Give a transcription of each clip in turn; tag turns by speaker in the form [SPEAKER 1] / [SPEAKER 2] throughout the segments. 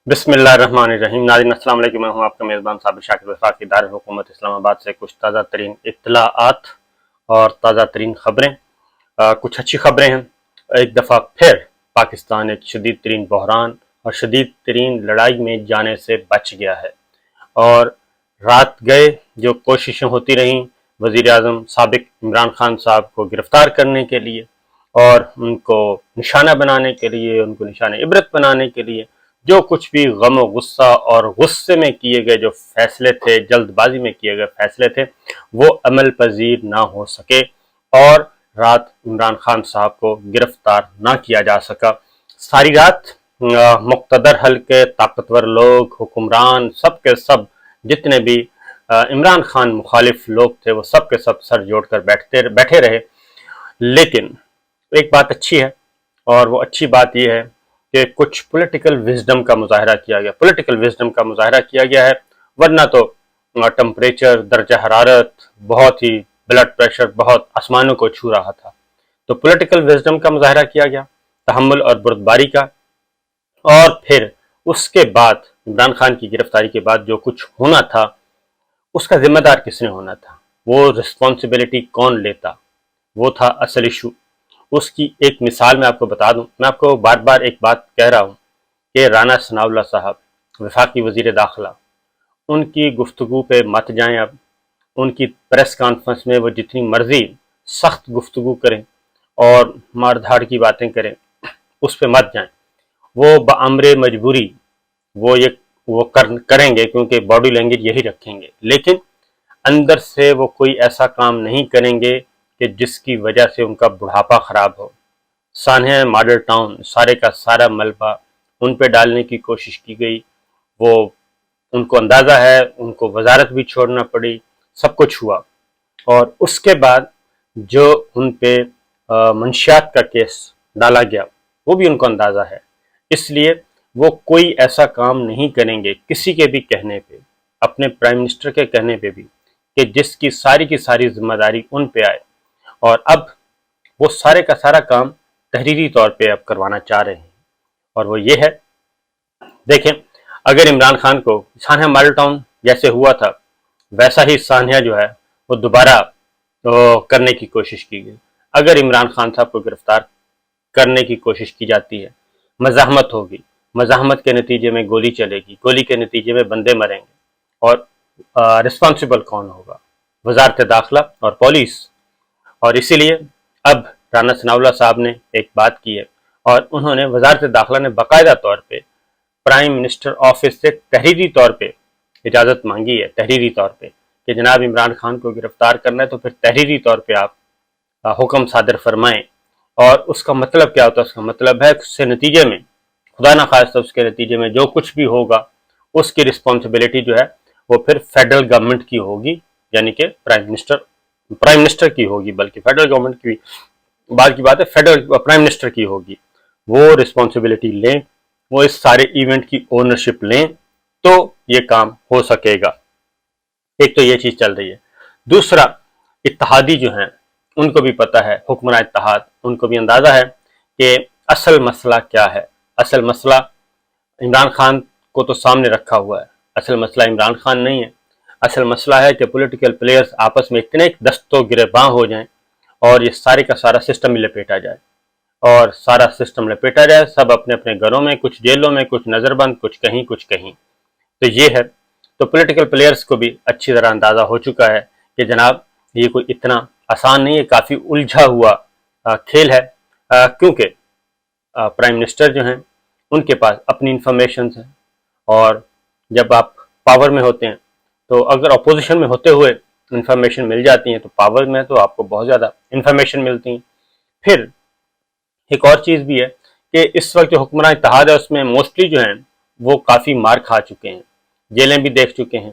[SPEAKER 1] بسم اللہ الرحمن الرحیم۔ ناظرین السلام علیکم، میں ہوں آپ کا میزبان صابر شاکر وفاقی دارالحکومت اسلام آباد سے کچھ تازہ ترین اطلاعات اور تازہ ترین خبریں۔ کچھ اچھی خبریں ہیں۔ ایک دفعہ پھر پاکستان ایک شدید ترین بحران اور شدید ترین لڑائی میں جانے سے بچ گیا ہے، اور رات گئے جو کوششیں ہوتی رہیں وزیر اعظم سابق عمران خان صاحب کو گرفتار کرنے کے لیے اور ان کو نشانہ بنانے کے لیے، ان کو نشانہ عبرت بنانے کے لیے، جو کچھ بھی غم و غصہ اور غصے میں کیے گئے جو فیصلے تھے، جلد بازی میں کیے گئے فیصلے تھے، وہ عمل پذیر نہ ہو سکے اور رات عمران خان صاحب کو گرفتار نہ کیا جا سکا۔ ساری رات مقتدر حلقے، طاقتور لوگ، حکمران، سب کے سب جتنے بھی عمران خان مخالف لوگ تھے وہ سب کے سب سر جوڑ کر بیٹھے رہے۔ لیکن ایک بات اچھی ہے، اور وہ اچھی بات یہ ہے کہ کچھ پولیٹیکل وزڈم کا مظاہرہ کیا گیا ہے، ورنہ تو ٹمپریچر، درجہ حرارت، بہت ہی بلڈ پریشر بہت آسمانوں کو چھو رہا تھا۔ تو پولیٹیکل وزڈم کا مظاہرہ کیا گیا، تحمل اور بردباری کا، اور پھر اس کے بعد عمران خان کی گرفتاری کے بعد جو کچھ ہونا تھا اس کا ذمہ دار کس نے ہونا تھا، وہ رسپانسبلٹی کون لیتا، وہ تھا اصل ایشو۔ اس کی ایک مثال میں آپ کو بتا دوں، میں آپ کو بار بار ایک بات کہہ رہا ہوں کہ رانا ثناء اللہ صاحب وفاقی وزیر داخلہ، ان کی گفتگو پہ مت جائیں۔ اب ان کی پریس کانفرنس میں وہ جتنی مرضی سخت گفتگو کریں اور مار دھاڑ کی باتیں کریں، اس پہ مت جائیں۔ وہ بامر مجبوری وہ کریں گے کیونکہ باڈی لینگویج یہی رکھیں گے، لیکن اندر سے وہ کوئی ایسا کام نہیں کریں گے کہ جس کی وجہ سے ان کا بڑھاپا خراب ہو۔ سانحہ ماڈل ٹاؤن سارے کا سارا ملبہ ان پہ ڈالنے کی کوشش کی گئی، وہ ان کو اندازہ ہے، ان کو وزارت بھی چھوڑنا پڑی، سب کچھ ہوا، اور اس کے بعد جو ان پہ منشیات کا کیس ڈالا گیا وہ بھی ان کو اندازہ ہے۔ اس لیے وہ کوئی ایسا کام نہیں کریں گے کسی کے بھی کہنے پہ، اپنے پرائم منسٹر کے کہنے پہ بھی، کہ جس کی ساری ذمہ داری ان پہ آئے، اور اب وہ سارے کا سارا کام تحریری طور پہ اب کروانا چاہ رہے ہیں۔ اور وہ یہ ہے، دیکھیں اگر عمران خان کو سانحہ ماڈل ٹاؤن جیسے ہوا تھا ویسا ہی سانحہ جو ہے وہ دوبارہ کرنے کی کوشش کی گئی، اگر عمران خان صاحب کو گرفتار کرنے کی کوشش کی جاتی ہے، مزاحمت ہوگی، مزاحمت کے نتیجے میں گولی چلے گی، گولی کے نتیجے میں بندے مریں گے، اور رسپانسبل کون ہوگا؟ وزارت داخلہ اور پولیس۔ اور اسی لیے اب رانا ثناء اللہ صاحب نے ایک بات کی ہے، اور انہوں نے وزارت داخلہ نے باقاعدہ طور پہ پرائم منسٹر آفس سے تحریری طور پہ اجازت مانگی ہے، تحریری طور پہ، کہ جناب عمران خان کو گرفتار کرنا ہے تو پھر تحریری طور پہ آپ حکم صادر فرمائیں۔ اور اس کا مطلب کیا ہوتا ہے؟ اس کا مطلب ہے اس سے نتیجے میں، خدا نخواستہ اس کے نتیجے میں جو کچھ بھی ہوگا اس کی رسپانسبلٹی جو ہے وہ پھر فیڈرل گورنمنٹ کی ہوگی، یعنی کہ پرائم منسٹر کی ہوگی، بلکہ فیڈرل گورنمنٹ کی بعد کی بات ہے، فیڈرل پرائم منسٹر کی ہوگی۔ وہ رسپانسبلٹی لیں، وہ اس سارے ایونٹ کی اونرشپ لیں تو یہ کام ہو سکے گا۔ ایک تو یہ چیز چل رہی ہے۔ دوسرا، اتحادی جو ہیں ان کو بھی پتہ ہے، حکمراں اتحاد، ان کو بھی اندازہ ہے کہ اصل مسئلہ کیا ہے۔ اصل مسئلہ عمران خان کو تو سامنے رکھا ہوا ہے، اصل مسئلہ عمران خان نہیں ہے۔ اصل مسئلہ ہے کہ پولیٹیکل پلیئرز آپس میں اتنے دست و گریباں ہو جائیں اور یہ سارے کا سارا سسٹم ہی لپیٹا جائے، اور سارا سسٹم لپیٹا جائے، سب اپنے اپنے گھروں میں، کچھ جیلوں میں، کچھ نظر بند، کچھ کہیں کچھ کہیں۔ تو یہ ہے، تو پولیٹیکل پلیئرز کو بھی اچھی طرح اندازہ ہو چکا ہے کہ جناب یہ کوئی اتنا آسان نہیں ہے، کافی الجھا ہوا کھیل ہے، کیونکہ پرائم منسٹر جو ہیں ان کے پاس اپنی انفارمیشنز ہیں، اور جب آپ پاور میں ہوتے ہیں تو اگر اپوزیشن میں ہوتے ہوئے انفارمیشن مل جاتی ہیں تو پاور میں تو آپ کو بہت زیادہ انفارمیشن ملتی ہیں۔ پھر ایک اور چیز بھی ہے کہ اس وقت جو حکمراں اتحاد ہے اس میں موسٹلی جو ہیں وہ کافی مار کھا چکے ہیں، جیلیں بھی دیکھ چکے ہیں،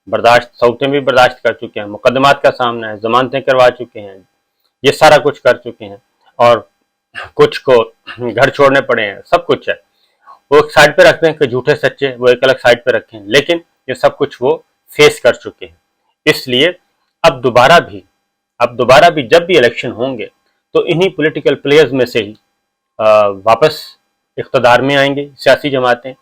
[SPEAKER 1] سعودتیں بھی برداشت کر چکے ہیں، مقدمات کا سامنا ہے، ضمانتیں کروا چکے ہیں، یہ سارا کچھ کر چکے ہیں، اور کچھ کو گھر چھوڑنے پڑے ہیں، سب کچھ ہے۔ وہ ایک سائڈ پہ رکھتے ہیں کہ جھوٹے سچے، وہ ایک الگ سائڈ پہ رکھیں، لیکن یہ سب کچھ وہ فیس کر چکے ہیں۔ اس لیے اب دوبارہ بھی جب بھی الیکشن ہوں گے تو انہی پولیٹیکل پلیئرز میں سے ہی واپس اقتدار میں آئیں گے سیاسی جماعتیں،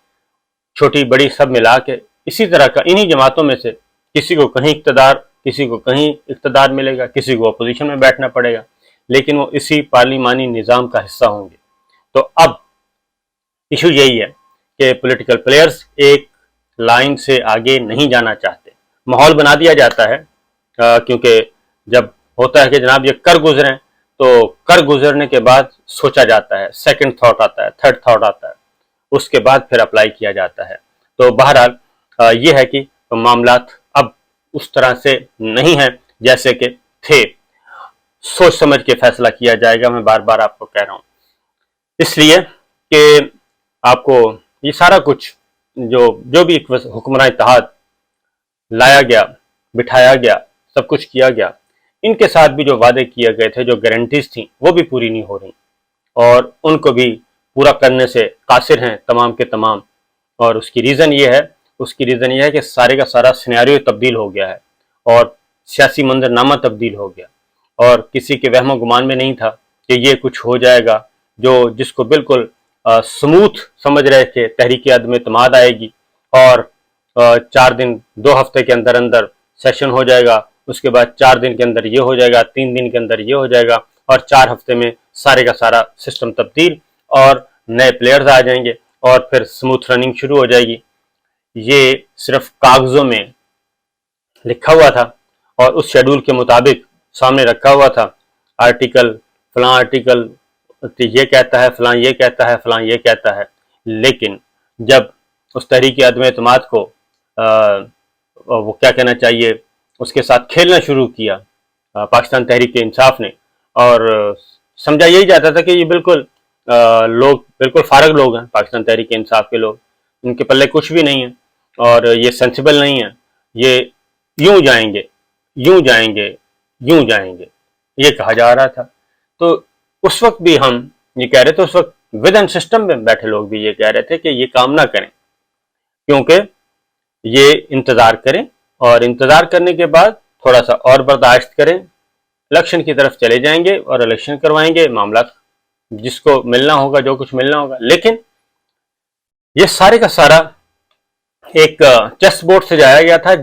[SPEAKER 1] چھوٹی بڑی سب ملا کے اسی طرح کا انہی جماعتوں میں سے کسی کو کہیں اقتدار، کسی کو کہیں اقتدار ملے گا، کسی کو اپوزیشن میں بیٹھنا پڑے گا، لیکن وہ اسی پارلیمانی نظام کا حصہ ہوں گے۔ تو اب ایشو یہی ہے کہ پولیٹیکل پلیئرز ایک لائن سے آگے نہیں جانا چاہتے، ماحول بنا دیا جاتا ہے، کیونکہ جب ہوتا ہے کہ جناب یہ کر گزریں تو کر گزرنے کے بعد سوچا جاتا ہے، سیکنڈ تھاٹ آتا ہے، تھرڈ تھاٹ آتا ہے، اس کے بعد پھر اپلائی کیا جاتا ہے۔ تو بہرحال یہ ہے کہ معاملات اب اس طرح سے نہیں ہیں جیسے کہ تھے، سوچ سمجھ کے فیصلہ کیا جائے گا، میں بار بار آپ کو کہہ رہا ہوں، اس لیے کہ آپ کو یہ سارا کچھ جو بھی حکمراں اتحاد لایا گیا، بٹھایا گیا، سب کچھ کیا گیا، ان کے ساتھ بھی جو وعدے کیے گئے تھے، جو گارنٹیز تھیں، وہ بھی پوری نہیں ہو رہی، اور ان کو بھی پورا کرنے سے قاصر ہیں تمام کے تمام۔ اور اس کی ریزن یہ ہے کہ سارے کا سارا سینیریو تبدیل ہو گیا ہے، اور سیاسی منظرنامہ تبدیل ہو گیا، اور کسی کے وہم و گمان میں نہیں تھا کہ یہ کچھ ہو جائے گا، جس کو بالکل سموتھ سمجھ رہے تھے تحریک عدم اعتماد آئے گی، اور 4 دن 2 ہفتے کے اندر اندر سیشن ہو جائے گا، اس کے بعد 4 دن کے اندر یہ ہو جائے گا، 3 دن کے اندر یہ ہو جائے گا، اور 4 ہفتے میں سارے کا سارا سسٹم تبدیل، اور نئے پلیئرز آ جائیں گے، اور پھر سموتھ رننگ شروع ہو جائے گی۔ یہ صرف کاغذوں میں لکھا ہوا تھا، اور اس شیڈول کے مطابق سامنے رکھا ہوا تھا، فلاں آرٹیکل یہ کہتا ہے، فلاں یہ کہتا ہے، فلاں یہ کہتا ہے، لیکن جب اس تحریک عدم اعتماد کو وہ کیا کہنا چاہیے، اس کے ساتھ کھیلنا شروع کیا پاکستان تحریک انصاف نے، اور سمجھا یہی جاتا تھا کہ یہ بالکل لوگ بالکل فارغ لوگ ہیں، پاکستان تحریک انصاف کے لوگ، ان کے پلے کچھ بھی نہیں ہے، اور یہ سینسیبل نہیں ہے، یہ یوں جائیں گے، یوں جائیں گے، یوں جائیں گے، یہ کہا جا رہا تھا۔ تو اس وقت بھی ہم یہ کہہ رہے تھے، اس وقت ود ان سسٹم میں بیٹھے لوگ بھی یہ کہہ رہے تھے کہ یہ کام نہ کریں، کیونکہ یہ انتظار کریں، اور انتظار کرنے کے بعد تھوڑا سا اور برداشت کریں، الیکشن کی طرف چلے جائیں گے اور الیکشن کروائیں گے، معاملات جس کو ملنا ہوگا، جو کچھ ملنا ہوگا۔ لیکن یہ سارے کا سارا ایک چیس بورڈ سے جایا گیا تھا،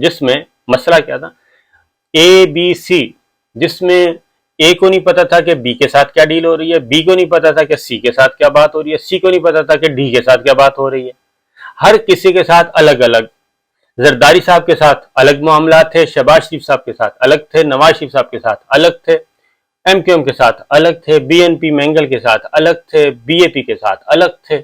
[SPEAKER 1] جس میں مسئلہ کیا تھا، اے بی سی، جس میں اے کو نہیں پتا تھا کہ بی کے ساتھ کیا ڈیل ہو رہی ہے، بی کو نہیں پتا تھا کہ سی کے ساتھ کیا بات ہو رہی ہے، سی کو نہیں پتا تھا کہ ڈی کے ساتھ کیا بات ہو رہی ہے، ہر کسی کے ساتھ الگ الگ، زرداری صاحب کے ساتھ الگ معاملات تھے، شہباز شریف صاحب کے ساتھ الگ تھے، نواز شریف صاحب کے ساتھ الگ تھے، ایم کیو ایم کے ساتھ الگ تھے، بی این پی مینگل کے ساتھ الگ تھے، بی اے پی کے ساتھ الگ تھے،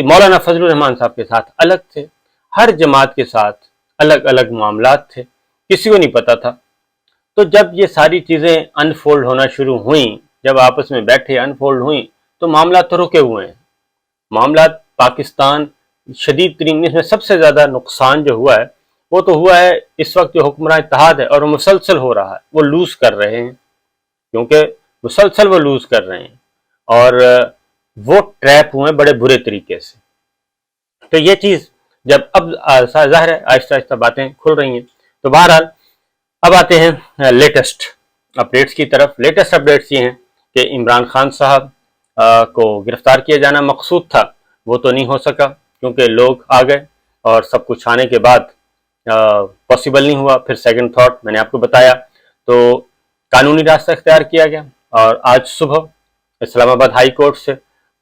[SPEAKER 1] مولانا فضل الرحمان صاحب کے ساتھ الگ تھے، ہر جماعت کے ساتھ الگ الگ معاملات تھے، کسی کو نہیں پتا تھا۔ تو جب یہ ساری چیزیں انفولڈ ہونا شروع ہوئیں، جب آپس میں بیٹھے انفولڈ ہوئیں، تو معاملات تو رکے ہوئے ہیں، معاملات پاکستان شدید ترین، اس میں سب سے زیادہ نقصان جو ہوا ہے وہ تو ہوا ہے اس وقت جو حکمراں اتحاد ہے، اور وہ مسلسل ہو رہا ہے، وہ لوز کر رہے ہیں، کیونکہ مسلسل وہ لوز کر رہے ہیں، اور وہ ٹریپ ہوئے بڑے برے طریقے سے۔ تو یہ چیز جب اب ظاہر ہے آہستہ آہستہ باتیں کھل رہی ہیں، تو بہرحال اب آتے ہیں لیٹسٹ اپڈیٹس کی طرف۔ لیٹسٹ اپڈیٹس یہ ہیں کہ عمران خان صاحب کو گرفتار کیا جانا مقصود تھا، وہ تو نہیں ہو سکا، کیونکہ لوگ آ گئے، اور سب کچھ آنے کے بعد پاسبل نہیں ہوا۔ پھر سیکنڈ تھاٹ میں نے آپ کو بتایا، تو قانونی راستہ اختیار کیا گیا، اور آج صبح اسلام آباد ہائی کورٹ سے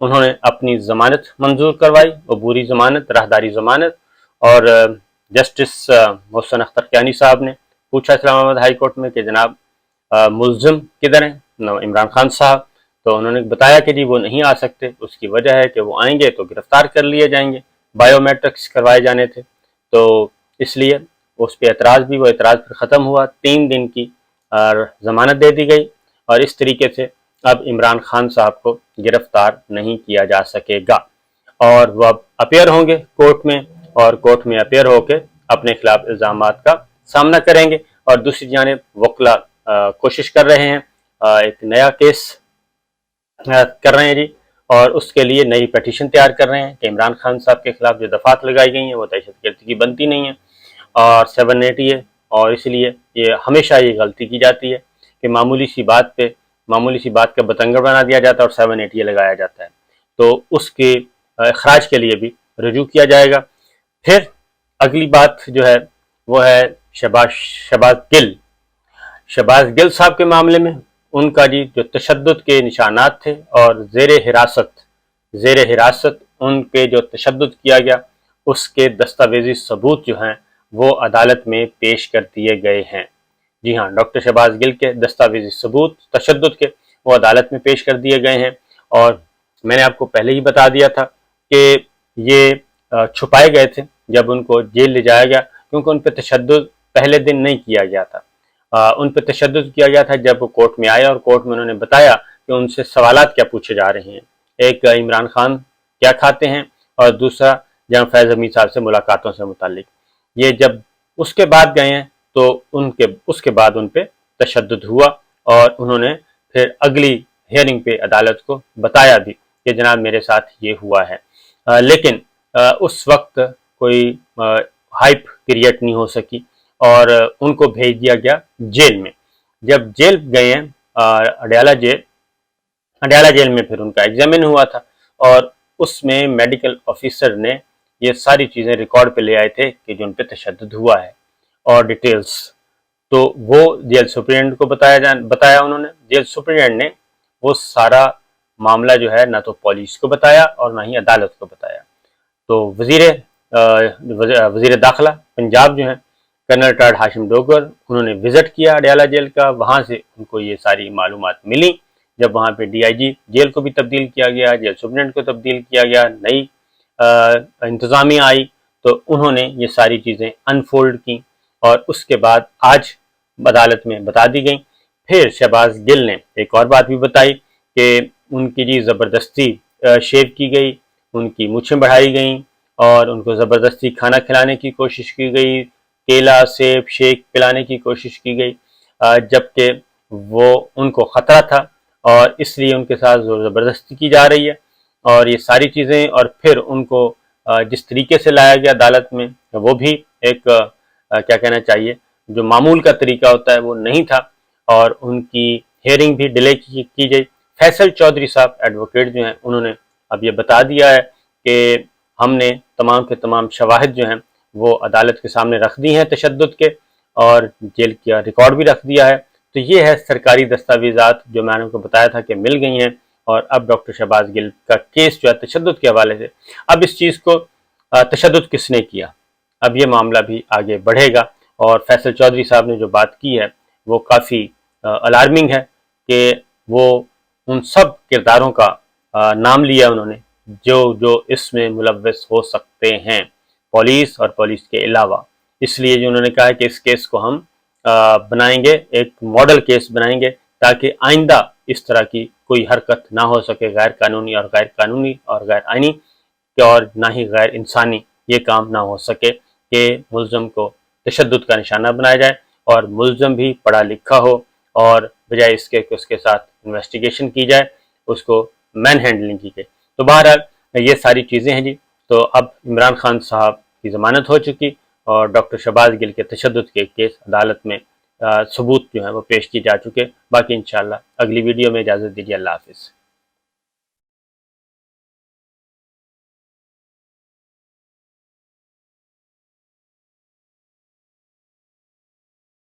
[SPEAKER 1] انہوں نے اپنی ضمانت منظور کروائی، عبوری ضمانت، راہداری ضمانت، اور جسٹس محسن اختر کیانی صاحب نے پوچھا اسلام آباد ہائی کورٹ میں کہ جناب ملزم کدھر ہیں، عمران خان صاحب، تو انہوں نے بتایا کہ جی وہ نہیں آ سکتے، اس کی وجہ ہے کہ وہ آئیں گے تو گرفتار کر لیے جائیں گے، بائیو میٹرکس کروائے جانے تھے، تو اس لیے اس پہ اعتراض بھی، وہ اعتراض پھر ختم ہوا، 3 دن کی ضمانت دے دی گئی، اور اس طریقے سے اب عمران خان صاحب کو گرفتار نہیں کیا جا سکے گا، اور وہ اب اپیئر ہوں گے کورٹ میں، اور کورٹ میں اپیئر ہو کے اپنے خلاف الزامات کا سامنا کریں گے۔ اور دوسری جانب وکلا کوشش کر رہے ہیں، ایک نیا کیس کر رہے ہیں جی، اور اس کے لیے نئی پیٹیشن تیار کر رہے ہیں کہ عمران خان صاحب کے خلاف جو دفعات لگائی گئی ہیں وہ دہشت گردی کی بنتی نہیں ہیں، اور 780 ہے، اور اس لیے یہ ہمیشہ یہ غلطی کی جاتی ہے کہ معمولی سی بات کا بتنگڑ بنا دیا جاتا ہے اور 780 لگایا جاتا ہے، تو اس کی اخراج کے لیے بھی رجوع کیا جائے گا۔ پھر اگلی بات جو ہے وہ ہے شہباز گل صاحب کے معاملے میں۔ ان کا جی جو تشدد کے نشانات تھے اور زیر حراست ان پہ جو تشدد کیا گیا، اس کے دستاویزی ثبوت جو ہیں وہ عدالت میں پیش کر دیے گئے ہیں۔ جی ہاں، ڈاکٹر شہباز گل کے دستاویزی ثبوت تشدد کے وہ عدالت میں پیش کر دیے گئے ہیں، اور میں نے آپ کو پہلے ہی بتا دیا تھا کہ یہ چھپائے گئے تھے جب ان کو جیل لے جایا گیا، کیونکہ ان پہ تشدد پہلے دن نہیں کیا گیا تھا۔ ان پہ تشدد کیا گیا تھا جب وہ کورٹ میں آئے، اور کورٹ میں انہوں نے بتایا کہ ان سے سوالات کیا پوچھے جا رہے ہیں، ایک عمران خان کیا کھاتے ہیں، اور دوسرا جناب فیض حمید صاحب سے ملاقاتوں سے متعلق۔ یہ جب اس کے بعد گئے ہیں تو اس کے بعد ان پہ تشدد ہوا، اور انہوں نے پھر اگلی ہیئرنگ پہ عدالت کو بتایا بھی کہ جناب میرے ساتھ یہ ہوا ہے، لیکن اس وقت کوئی ہائپ کریٹ نہیں ہو سکی، اور ان کو بھیج دیا گیا جیل میں۔ جب جیل گئے ہیں اڈیالہ جیل میں، پھر ان کا ایگزامن ہوا تھا، اور اس میں میڈیکل آفیسر نے یہ ساری چیزیں ریکارڈ پہ لے آئے تھے کہ جو ان پہ تشدد ہوا ہے، اور ڈیٹیلز تو وہ جیل سپرنٹینڈنٹ کو بتایا انہوں نے۔ جیل سپرنٹینڈنٹ نے وہ سارا معاملہ جو ہے نہ تو پولیس کو بتایا اور نہ ہی عدالت کو بتایا۔ تو وزیر داخلہ پنجاب جو ہیں کرنل ٹاڈ ہاشم ڈوگر، انہوں نے وزٹ کیا اڈیالہ جیل کا، وہاں سے ان کو یہ ساری معلومات ملی۔ جب وہاں پہ ڈی آئی جی جیل کو بھی تبدیل کیا گیا، جیل سپرنٹینڈنٹ کو تبدیل کیا گیا، نئی انتظامیہ آئی، تو انہوں نے یہ ساری چیزیں انفولڈ کی، اور اس کے بعد آج عدالت میں بتا دی گئیں۔ پھر شہباز گل نے ایک اور بات بھی بتائی کہ ان کی جی زبردستی شیو کی گئی، ان کی مونچھیں بڑھائی گئیں، اور ان کو زبردستی کھانا کھلانے کی کوشش کی گئی، کیلا سیب شیک پلانے کی کوشش کی گئی، جبکہ وہ ان کو خطرہ تھا، اور اس لیے ان کے ساتھ زور زبردستی کی جا رہی ہے، اور یہ ساری چیزیں۔ اور پھر ان کو جس طریقے سے لایا گیا عدالت میں، وہ بھی ایک کیا کہنا چاہیے، جو معمول کا طریقہ ہوتا ہے وہ نہیں تھا، اور ان کی ہیئرنگ بھی ڈیلے کی گئی۔ فیصل چودھری صاحب ایڈوکیٹ جو ہیں، انہوں نے اب یہ بتا دیا ہے کہ ہم نے تمام کے تمام شواہد جو ہیں وہ عدالت کے سامنے رکھ دی ہیں تشدد کے، اور جیل کا ریکارڈ بھی رکھ دیا ہے۔ تو یہ ہے سرکاری دستاویزات جو میں نے آپ کو بتایا تھا کہ مل گئی ہیں، اور اب ڈاکٹر شہباز گل کا کیس جو ہے تشدد کے حوالے سے، اب اس چیز کو تشدد کس نے کیا، اب یہ معاملہ بھی آگے بڑھے گا۔ اور فیصل چودھری صاحب نے جو بات کی ہے وہ کافی الارمنگ ہے، کہ وہ ان سب کرداروں کا نام لیا انہوں نے جو اس میں ملوث ہو سکتے ہیں، پولیس اور پولیس کے علاوہ۔ اس لیے جو انہوں نے کہا کہ اس کیس کو ہم بنائیں گے، ایک ماڈل کیس بنائیں گے، تاکہ آئندہ اس طرح کی کوئی حرکت نہ ہو سکے، غیر قانونی اور غیر آئینی، اور نہ ہی غیر انسانی یہ کام نہ ہو سکے کہ ملزم کو تشدد کا نشانہ بنایا جائے، اور ملزم بھی پڑھا لکھا ہو، اور بجائے اس کے کہ اس کے ساتھ انویسٹیگیشن کی جائے، اس کو مین ہینڈلنگ کی جائے۔ تو بہرحال یہ ساری چیزیں ہیں جی۔ تو اب عمران خان صاحب کی ضمانت ہو چکی، اور ڈاکٹر شہباز گل کے تشدد کے کیس عدالت میں ثبوت جو ہیں وہ پیش کی جا چکے۔ باقی انشاءاللہ اگلی ویڈیو میں اجازت دیجیے، اللہ حافظ۔